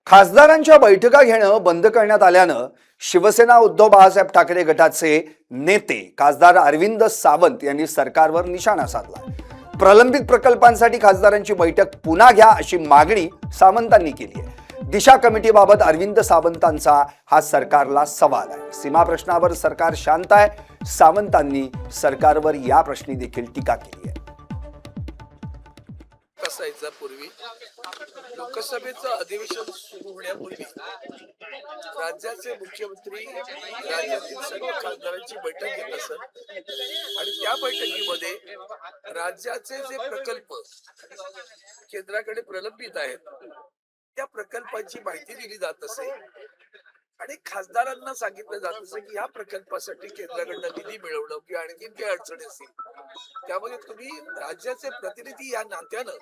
खासदारांच्या बैठका घेणं बंद करण्यात आल्यानं शिवसेना उद्धव बाळासाहेब ठाकरे गटाचे नेते खासदार अरविंद सावंत यांनी सरकारवर निशाणा साधला। प्रलंबित प्रकल्पांसाठी खासदारांची बैठक पुन्हा घ्या अशी मागणी सावंतांनी केली आहे। दिशा कमिटीबाबत अरविंद सावंतांचा हा सरकारला सवाल आहे। सीमा प्रश्नावर सरकार शांत आहे। सावंतांनी सरकारवर या प्रश्नी देखील टीका केली आहे। असायचा पूर्वी लोकसभेचं अधिवेशन सुरू होण्यापूर्वी राज्याचे मुख्यमंत्री राज्यातील सर्व खासदारांची बैठक घेत असत आणि त्या बैठकीमध्ये राज्याचे जे प्रकल्प केंद्राकडे प्रलंबित आहेत त्या प्रकल्पांची माहिती दिली जात असे आणि खासदारांना सांगितलं जात असं की या प्रकल्पासाठी केंद्राकडनं निधी मिळवणं किंवा आणखीन काही अडचणी असतील त्यामध्ये तुम्ही राज्याचे प्रतिनिधी या नात्यानं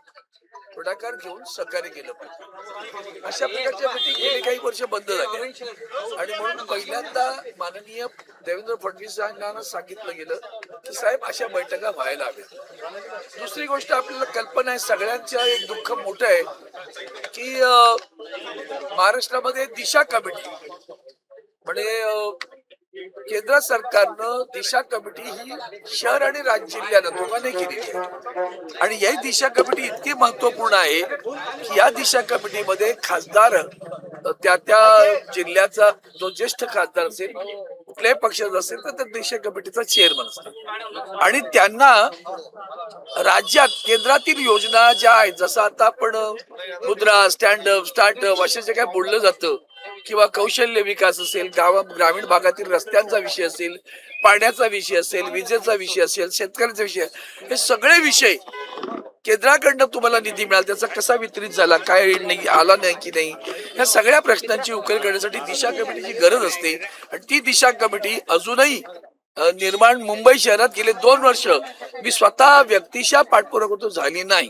पुढाकार घेऊन सहकार्य केलं पाहिजे। अशा प्रकारच्या मीटिंग गेली काही वर्ष बंद झाल्या आणि म्हणून पहिल्यांदा माननीय देवेंद्र फडणवीस यांना सांगितलं गेलं की साहेब अशा बैठका व्हायला हव्यात। दुसरी गोष्ट आपल्याला कल्पना आहे सगळ्यांचं एक दुःख मोठं आहे की महाराष्ट्रामध्ये दिशा कमिटी म्हणजे केंद्र सरकारनं दिशा कमिटी ही शहर आणि राज्य जिल्ह्यानं दोघांनी केलेली आहे आणि ही दिशा कमिटी इतकी महत्वपूर्ण आहे की या दिशा कमिटीमध्ये खासदार त्या जिल्ह्याचा जो ज्येष्ठ खासदार असेल कुठल्याही पक्षाचा असेल तर त्या दिशा कमिटीचा चेअरमन असतो आणि त्यांना राज्यात केंद्रातील योजना ज्या आहेत जसं आता आपण मुद्रा स्टँडअप स्टार्टअप असे जे काय बोललं जातं किंवा कौशल्य विकास असेल ग्रामीण भागातील रस्त्यांचा विषय असेल पाण्याचा विषय असेल विजेचा विषय असेल शेतकऱ्याचा विषय हे सगळे विषय केंद्राकडनं तुम्हाला निधी मिळाला त्याचा कसा वितरित झाला काय नाही आला नाही की नाही या सगळ्या प्रश्नांची उकल करण्यासाठी दिशा कमिटीची गरज असते आणि ती दिशा कमिटी अजूनही निर्माण मुंबई शहरात गेले 2 वर्ष मी स्वतः व्यक्तिशः पाठपुरावा करतो झाली नाही।